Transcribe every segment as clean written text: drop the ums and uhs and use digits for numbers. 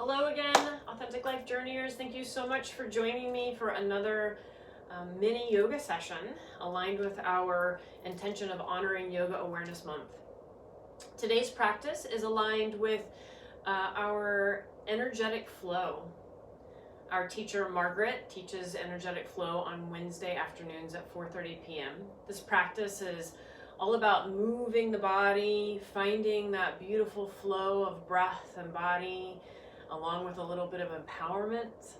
Hello again, Authentic Life Journeyers. Thank you so much for joining me for another mini yoga session aligned with our intention of honoring Yoga Awareness Month. Today's practice is aligned with our energetic flow. Our teacher Margaret teaches energetic flow on Wednesday afternoons at 4:30 p.m. This practice is all about moving the body, finding that beautiful flow of breath and body, along with a little bit of empowerment.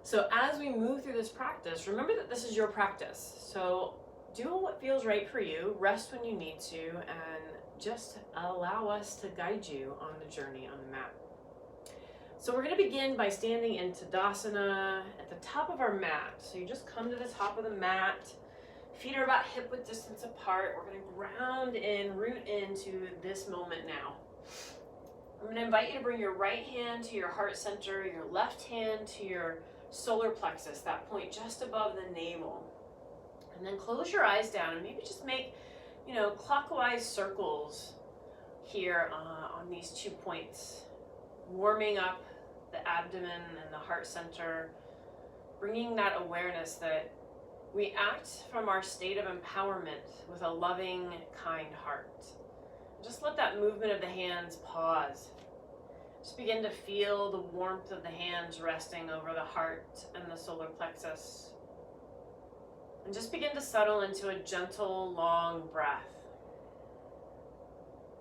So as we move through this practice, remember that this is your practice. So do what feels right for you, rest when you need to, and just allow us to guide you on the journey on the mat. So we're going to begin by standing in Tadasana at the top of our mat. So you just come to the top of the mat. Feet are about hip-width distance apart. We're going to ground in, root into this moment now. I'm going to invite you to bring your right hand to your heart center, your left hand to your solar plexus, that point just above the navel. And then close your eyes down and maybe just make, clockwise circles here on these 2 points, warming up the abdomen and the heart center, bringing that awareness that we act from our state of empowerment with a loving, kind heart. Just let that movement of the hands pause. Just begin to feel the warmth of the hands resting over the heart and the solar plexus. And just begin to settle into a gentle, long breath.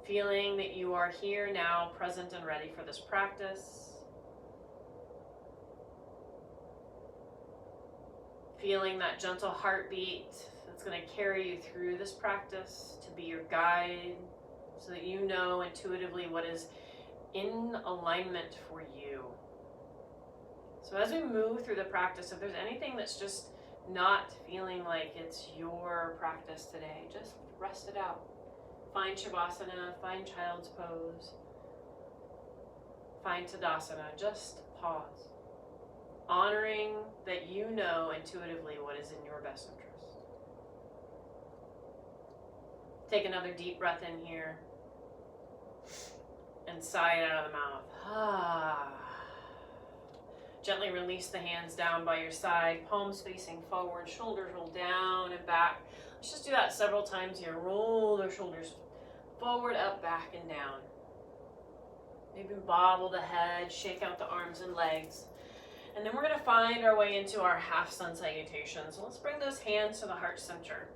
Feeling that you are here now, present and ready for this practice. Feeling that gentle heartbeat that's going to carry you through this practice to be your guide so that you know intuitively what is in alignment for you. So as we move through the practice, if there's anything that's just not feeling like it's your practice today, just rest it out. Find Shavasana, find Child's Pose, find Tadasana, just pause. Honoring that you know intuitively what is in your best interest. Take another deep breath in here and sigh it out of the mouth. Gently release the hands down by your side, palms facing forward, shoulders roll down and back. Let's just do that several times here. Roll the shoulders forward, up, back, and down. Maybe bobble the head, shake out the arms and legs. And then we're going to find our way into our half sun salutation. So let's bring those hands to the heart center.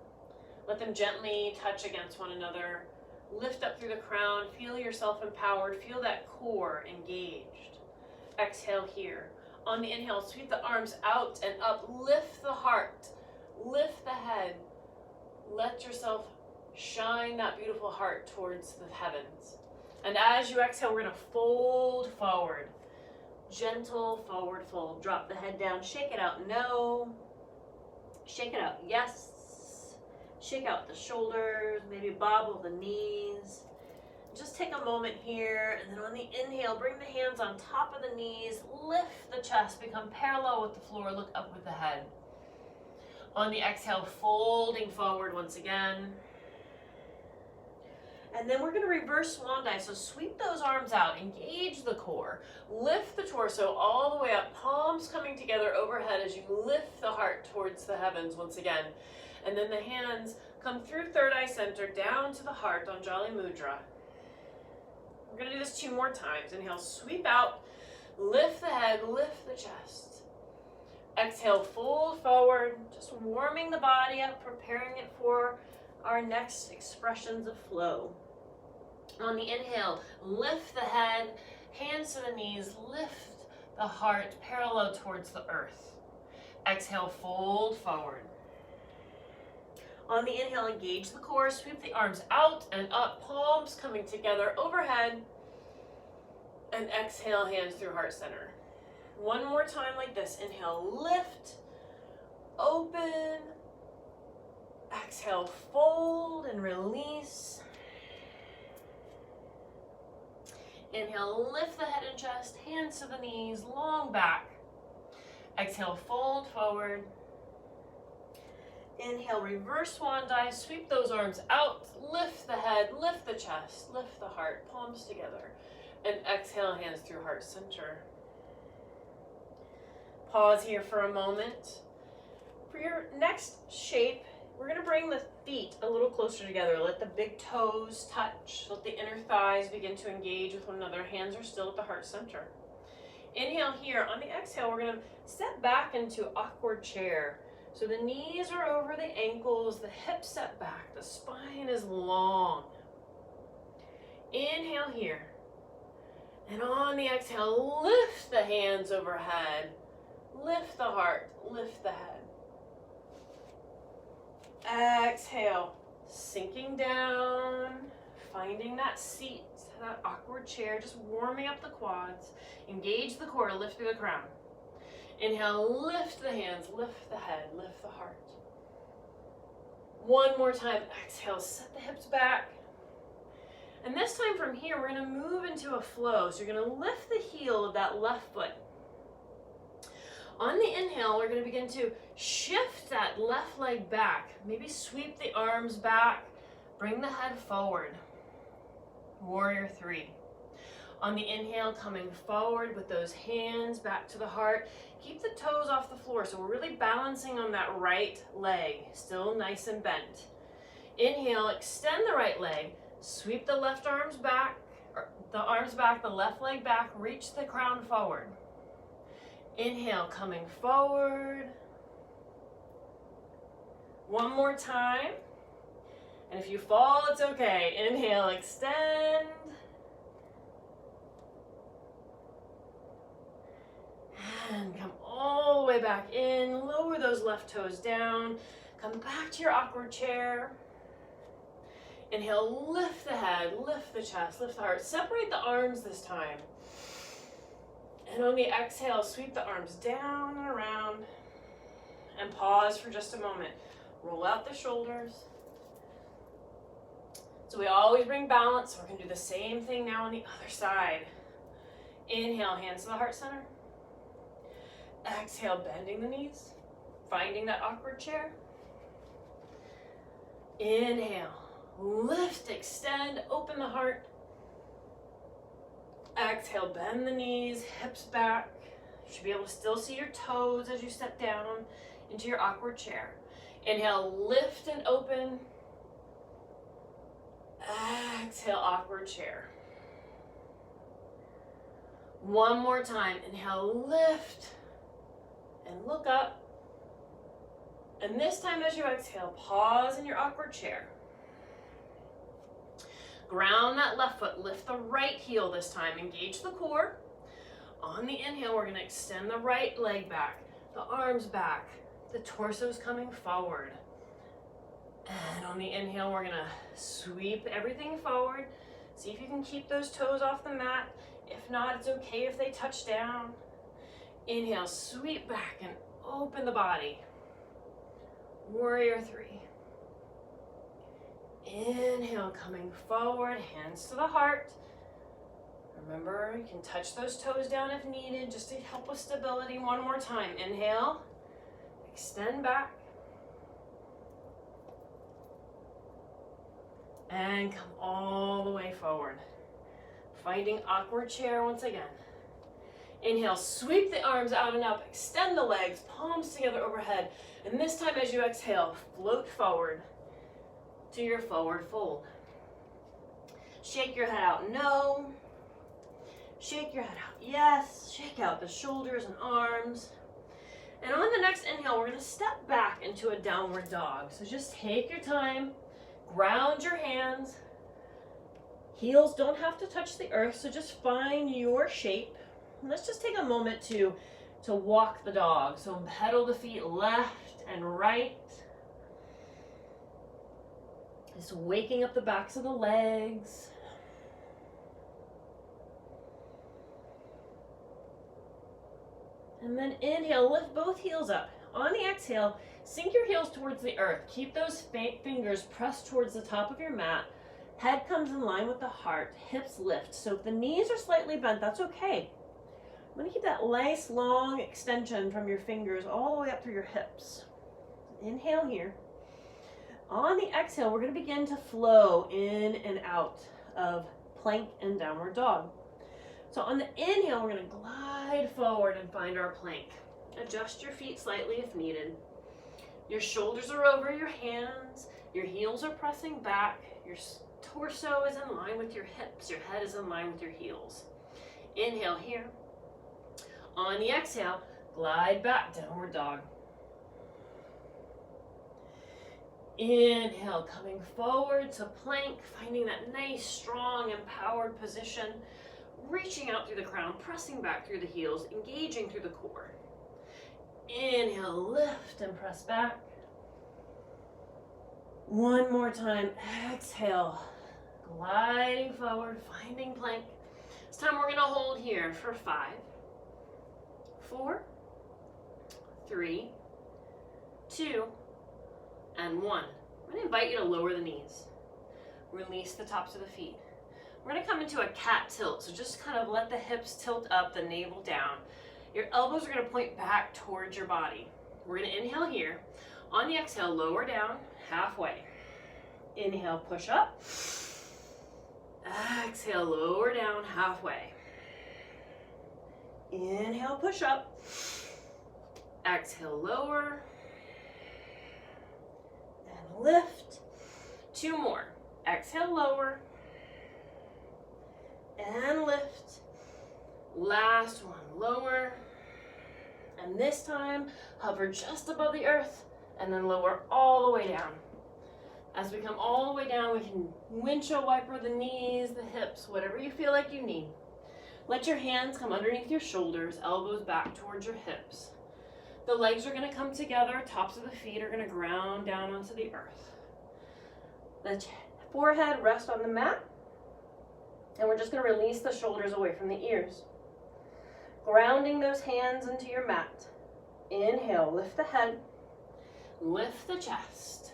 Let them gently touch against one another. Lift up through the crown. Feel yourself empowered. Feel that core engaged. Exhale here. On the inhale, sweep the arms out and up. Lift the heart. Lift the head. Let yourself shine that beautiful heart towards the heavens. And as you exhale, we're going to fold forward. Gentle forward fold. Drop the head down. Shake it out. No. Shake it out. Yes. Shake out the shoulders. Maybe bobble the knees. Just take a moment here. And then on the inhale, bring the hands on top of the knees. Lift the chest. Become parallel with the floor. Look up with the head. On the exhale, folding forward once again. And then we're going to reverse swan dive. So sweep those arms out, engage the core, lift the torso all the way up, palms coming together overhead as you lift the heart towards the heavens once again. And then the hands come through third eye center down to the heart on Jali Mudra. We're going to do this 2 more times. Inhale, sweep out, lift the head, lift the chest. Exhale, fold forward, just warming the body up, preparing it for our next expressions of flow. On the inhale, lift the head, hands to the knees, lift the heart parallel towards the earth. Exhale, fold forward. On the inhale, engage the core, sweep the arms out and up, palms coming together overhead. And exhale, hands through heart center. One more time like this. Inhale, lift, open. Exhale, fold and release. Inhale, lift the head and chest, hands to the knees, long back. Exhale, fold forward. Inhale, reverse swan dive, sweep those arms out, lift the head, lift the chest, lift the heart, palms together. And exhale, hands through heart center. Pause here for a moment. For your next shape, we're going to bring the feet a little closer together. Let the big toes touch. Let the inner thighs begin to engage with one another. Hands are still at the heart center. Inhale here. On the exhale, we're going to step back into awkward chair. So the knees are over the ankles, the hips set back, the spine is long. Inhale here. And on the exhale, lift the hands overhead. Lift the heart, lift the head. Exhale, sinking down, finding that seat, that awkward chair, just warming up the quads. Engage the core, lift through the crown. Inhale, lift the hands, lift the head, lift the heart. One more time, exhale, set the hips back. And this time from here, we're going to move into a flow. So you're going to lift the heel of that left foot. On the inhale, we're going to begin to shift that left leg back. Maybe sweep the arms back, bring the head forward. Warrior 3. On the inhale, coming forward with those hands back to the heart. Keep the toes off the floor, so we're really balancing on that right leg, still nice and bent. Inhale, extend the right leg, sweep the left arms back, the left leg back, reach the crown forward. Inhale, coming forward. One more time. And if you fall, it's okay. Inhale, extend. And come all the way back in. Lower those left toes down. Come back to your awkward chair. Inhale, lift the head, lift the chest, lift the heart. Separate the arms this time. And on the exhale, sweep the arms down and around. And pause for just a moment. Roll out the shoulders. So we always bring balance. We're going to do the same thing now on the other side. Inhale, hands to the heart center. Exhale, bending the knees. Finding that awkward chair. Inhale, lift, extend, open the heart. Exhale, bend the knees, hips back. You should be able to still see your toes as you step down into your awkward chair. Inhale, lift and open. Exhale, awkward chair. One more time. Inhale, lift and look up. And this time as you exhale, pause in your awkward chair. Ground that left foot, lift the right heel this time. Engage the core. On the inhale, we're going to extend the right leg back, the arms back, the torso's coming forward. And on the inhale, we're going to sweep everything forward. See if you can keep those toes off the mat. If not, it's okay if they touch down. Inhale, sweep back and open the body. Warrior 3. Inhale, coming forward, hands to the heart. Remember, you can touch those toes down if needed, just to help with stability. One more time. Inhale, extend back. And come all the way forward. Finding awkward chair once again. Inhale, sweep the arms out and up, extend the legs, palms together overhead. And this time as you exhale, float forward to your forward fold. Shake your head out, no. Shake your head out, yes. Shake out the shoulders and arms. And on the next inhale, we're going to step back into a downward dog. So just take your time, ground your hands. Heels don't have to touch the earth, so just find your shape. And let's just take a moment to walk the dog. So pedal the feet left and right. Just waking up the backs of the legs. And then inhale, lift both heels up. On the exhale, sink your heels towards the earth. Keep those fingers pressed towards the top of your mat. Head comes in line with the heart. Hips lift. So if the knees are slightly bent, that's okay. I'm going to keep that nice long extension from your fingers all the way up through your hips. Inhale here. On the exhale, we're going to begin to flow in and out of plank and downward dog. So on the inhale, we're going to glide forward and find our plank. Adjust your feet slightly if needed. Your shoulders are over your hands. Your heels are pressing back. Your torso is in line with your hips. Your head is in line with your heels. Inhale here. On the exhale, glide back, downward dog. Inhale, coming forward to plank, finding that nice, strong, empowered position. Reaching out through the crown, pressing back through the heels, engaging through the core. Inhale, lift and press back. One more time, exhale, gliding forward, finding plank. This time we're gonna hold here for 5, 4, 3, 2, and 1. I'm gonna invite you to lower the knees. Release the tops of the feet. We're gonna come into a cat tilt, so just kind of let the hips tilt up, the navel down. Your elbows are gonna point back towards your body. We're gonna inhale here. On the exhale, lower down, halfway. Inhale, push up. Exhale, lower down, halfway. Inhale, push up. Exhale, lower. And lift. 2 more. Exhale, lower. And lift. Last one, lower. And this time, hover just above the earth and then lower all the way down. As we come all the way down, we can windshield wiper the knees, the hips, whatever you feel like you need. Let your hands come underneath your shoulders, elbows back towards your hips. The legs are gonna come together, tops of the feet are gonna ground down onto the earth. The forehead rests on the mat, and we're just gonna release the shoulders away from the ears. Grounding those hands into your mat. Inhale, lift the head, lift the chest,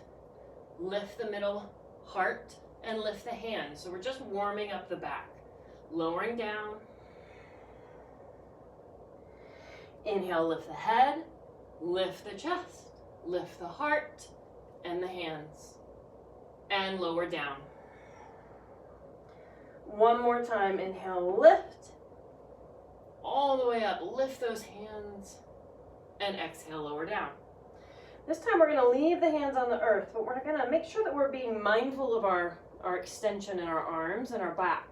lift the middle heart, and lift the hands. So we're just warming up the back. Lowering down. Inhale, lift the head, lift the chest, lift the heart, and the hands. And lower down. One more time, inhale, lift. All the way up, lift those hands, and exhale, lower down. This time we're gonna leave the hands on the earth, but we're gonna make sure that we're being mindful of our extension in our arms and our back.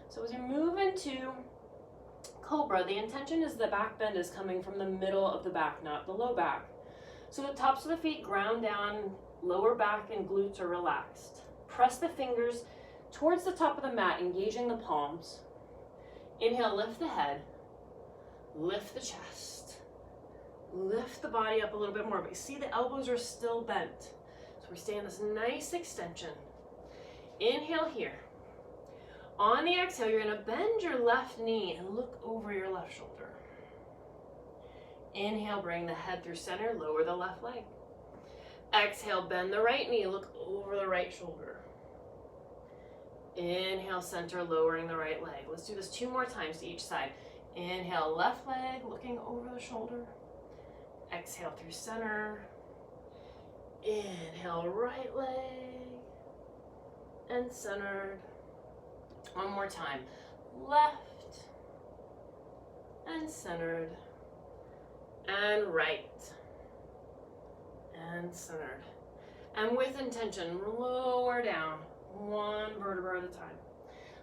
So as you move into Cobra, the intention is the back bend is coming from the middle of the back, not the low back. So the tops of the feet ground down, lower back and glutes are relaxed. Press the fingers towards the top of the mat, engaging the palms. Inhale, lift the head, lift the chest, lift the body up a little bit more, but you see the elbows are still bent. So we stay in this nice extension. Inhale here. On the exhale, you're gonna bend your left knee and look over your left shoulder. Inhale, bring the head through center, lower the left leg. Exhale, bend the right knee, look over the right shoulder. Inhale, center, lowering the right leg. Let's do this 2 more times to each side. Inhale, left leg, looking over the shoulder. Exhale through center. Inhale, right leg. And centered. One more time. Left. And centered. And right. And centered. And with intention, lower down. 1 vertebra at a time.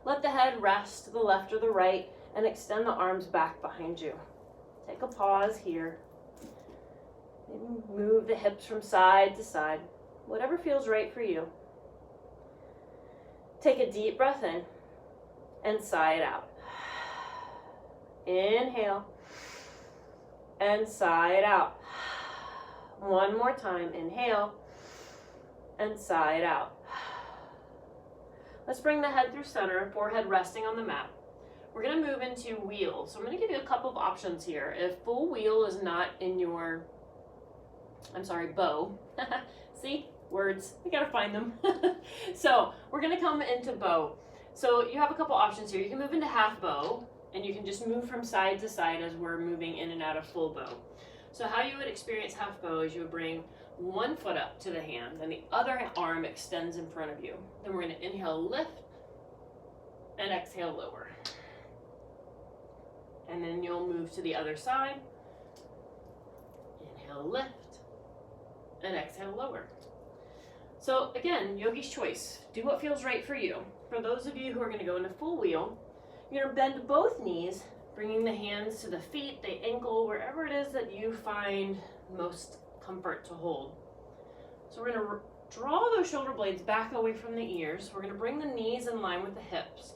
Let the head rest to the left or the right and extend the arms back behind you. Take a pause here. Maybe move the hips from side to side. Whatever feels right for you. Take a deep breath in and sigh it out. Inhale and sigh it out. 1 more time. Inhale and sigh it out. Let's bring the head through center, forehead resting on the mat. We're gonna move into wheel. So I'm gonna give you a couple of options here. If full wheel is not in your, bow. See, words, we gotta find them. So we're gonna come into bow. So you have a couple options here. You can move into half bow, and you can just move from side to side as we're moving in and out of full bow. So how you would experience half bow is you would bring 1 foot up to the hand, and the other arm extends in front of you. Then we're gonna inhale, lift, and exhale, lower. And then you'll move to the other side. Inhale, lift. And exhale, lower. So again, yogi's choice. Do what feels right for you. For those of you who are going to go into full wheel, you're going to bend both knees, bringing the hands to the feet, the ankle, wherever it is that you find most comfort to hold. So we're going to draw those shoulder blades back away from the ears. We're going to bring the knees in line with the hips.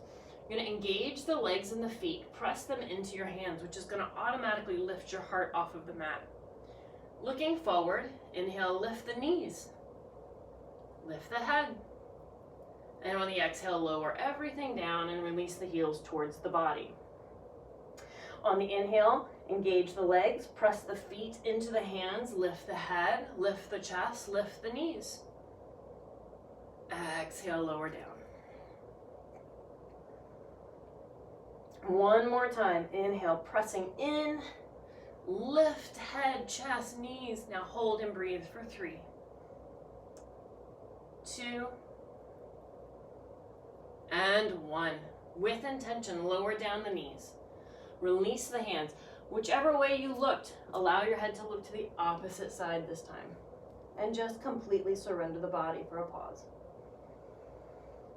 You're going to engage the legs and the feet, press them into your hands, which is going to automatically lift your heart off of the mat. Looking forward, inhale, lift the knees. Lift the head. And on the exhale, lower everything down and release the heels towards the body. On the inhale, engage the legs, press the feet into the hands, lift the head, lift the chest, lift the knees. Exhale, lower down. One more time. Inhale, pressing in, lift head, chest, knees. Now hold and breathe for 3, 2, and 1. With intention, lower down the knees. Release the hands. Whichever way you looked, allow your head to look to the opposite side this time. And just completely surrender the body for a pause.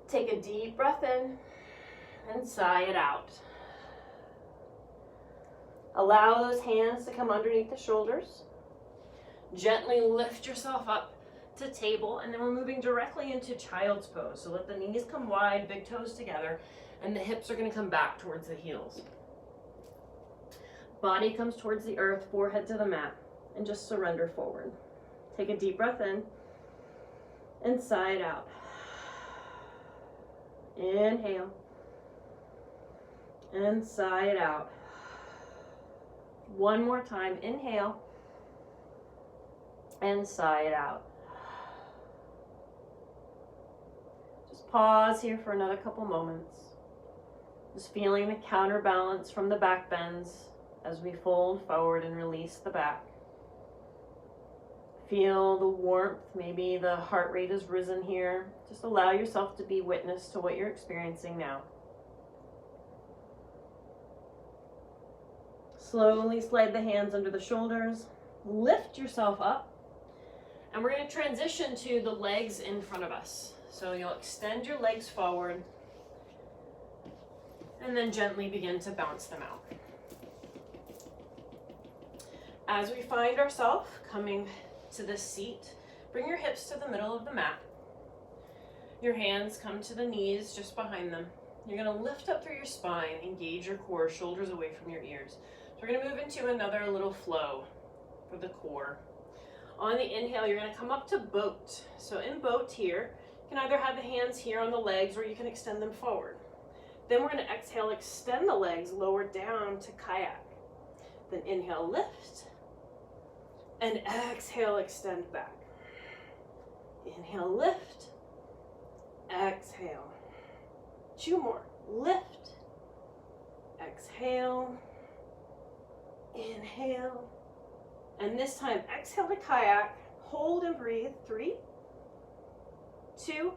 Take a deep breath in and sigh it out. Allow those hands to come underneath the shoulders. Gently lift yourself up to table, and then we're moving directly into child's pose. So let the knees come wide, big toes together, and the hips are going to come back towards the heels. Body comes towards the earth, forehead to the mat, and just surrender forward. Take a deep breath in and sigh it out. Inhale and sigh it out. One more time. Inhale and sigh it out. Just pause here for another couple moments. Just feeling the counterbalance from the back bends as we fold forward and release the back. Feel the warmth. Maybe the heart rate has risen here. Just allow yourself to be witness to what you're experiencing now. Slowly slide the hands under the shoulders. Lift yourself up. And we're going to transition to the legs in front of us. So you'll extend your legs forward and then gently begin to bounce them out. As we find ourselves coming to this seat, bring your hips to the middle of the mat. Your hands come to the knees just behind them. You're going to lift up through your spine, engage your core, shoulders away from your ears. So we're going to move into another little flow for the core. On the inhale, you're going to come up to boat. So in boat here, you can either have the hands here on the legs or you can extend them forward. Then we're going to exhale, extend the legs, lower down to kayak. Then inhale, lift. And exhale, extend back. Inhale, lift. Exhale. 2 more. Lift. Exhale. Inhale. And this time, exhale to kayak. Hold and breathe. 3, 2,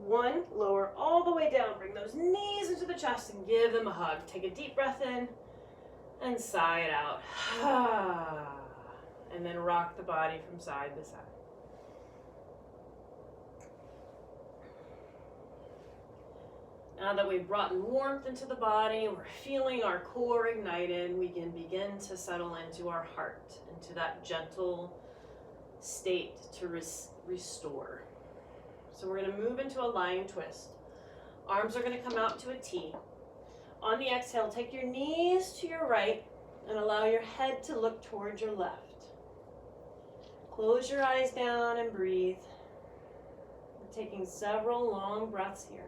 1. Lower all the way down. Bring those knees into the chest and give them a hug. Take a deep breath in and sigh it out. And then rock the body from side to side. Now that we've brought warmth into the body, we're feeling our core ignited, we can begin to settle into our heart, into that gentle state to restore. So we're going to move into a lying twist. Arms are going to come out to a T. On the exhale, take your knees to your right and allow your head to look towards your left. Close your eyes down and breathe. We're taking several long breaths here.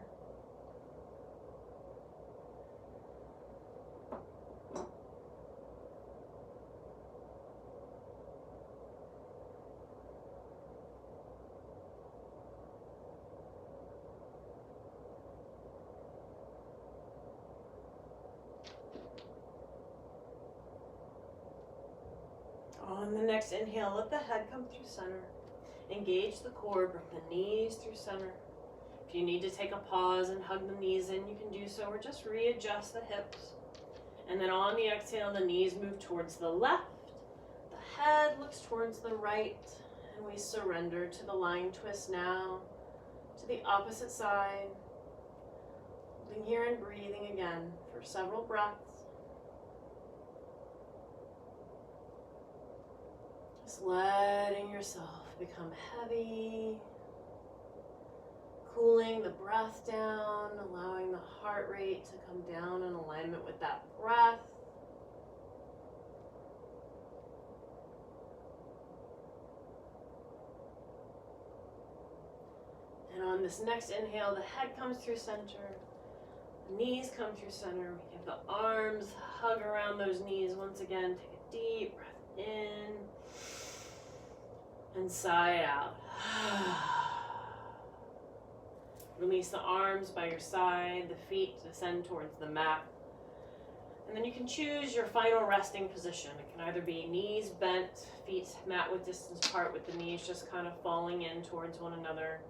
On the next inhale, let the head come through center. Engage the core, bring the knees through center. If you need to take a pause and hug the knees in, you can do so, or just readjust the hips. And then on the exhale, the knees move towards the left, the head looks towards the right, and we surrender to the lying twist now, to the opposite side. Holding here and breathing again for several breaths. Just letting yourself become heavy, cooling the breath down, allowing the heart rate to come down in alignment with that breath. And on this next inhale, the head comes through center, the knees come through center. We give the arms hug around those knees once again. Take a deep breath in and sigh it out. Release the arms by your side, the feet descend towards the mat. And then you can choose your final resting position. It can either be knees bent, feet mat width distance apart with the knees just kind of falling in towards one another.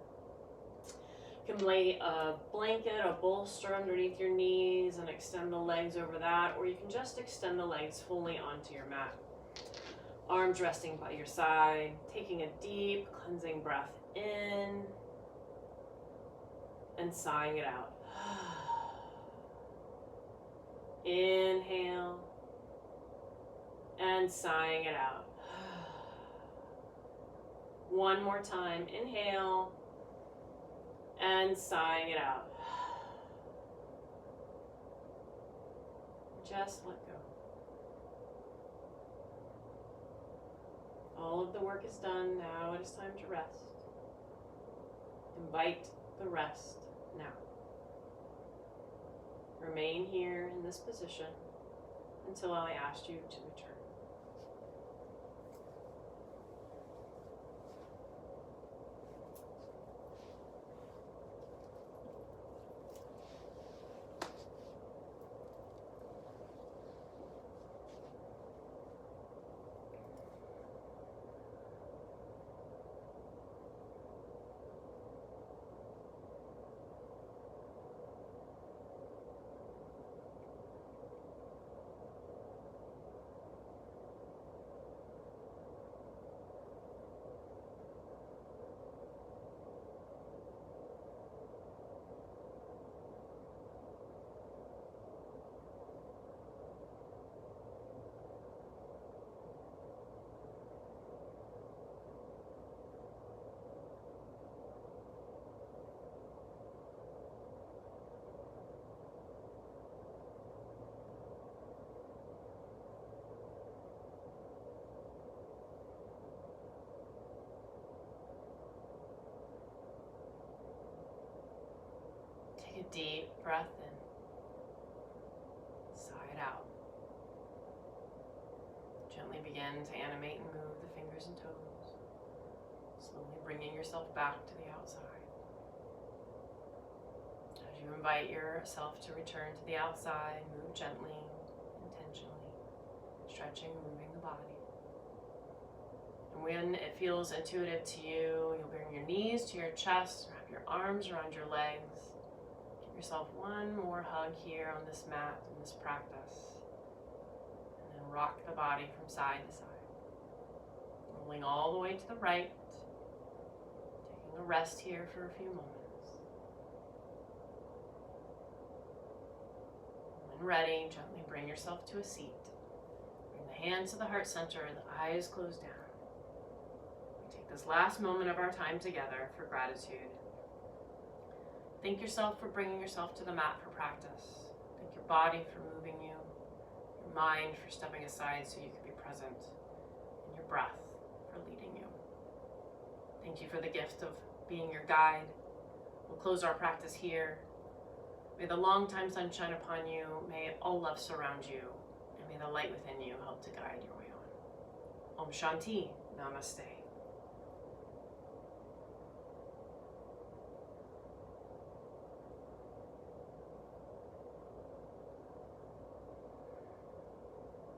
You can lay a blanket, a bolster underneath your knees and extend the legs over that, or you can just extend the legs fully onto your mat. Arms resting by your side, taking a deep cleansing breath in and sighing it out. Inhale and sighing it out. One more time. Inhale and sighing it out. Just let go. All of the work is done. Now it is time to rest. Invite the rest now. Remain here in this position until I ask you to return. Take a deep breath in. Sigh it out. Gently begin to animate and move the fingers and toes. Slowly bringing yourself back to the outside. As you invite yourself to return to the outside, move gently, intentionally, stretching, moving the body. And when it feels intuitive to you, you'll bring your knees to your chest, wrap your arms around your legs. Give yourself one more hug here on this mat in this practice. And then rock the body from side to side. Rolling all the way to the right. Taking a rest here for a few moments. When ready, gently bring yourself to a seat. Bring the hands to the heart center, the eyes closed down. This last moment of our time together for gratitude. Thank yourself for bringing yourself to the mat for practice. Thank your body for moving you, your mind for stepping aside so you could be present, and your breath for leading you. Thank you for the gift of being your guide. We'll close our practice here. May the long time sunshine upon you, may all love surround you, and may the light within you help to guide your way on. Om Shanti, Namaste.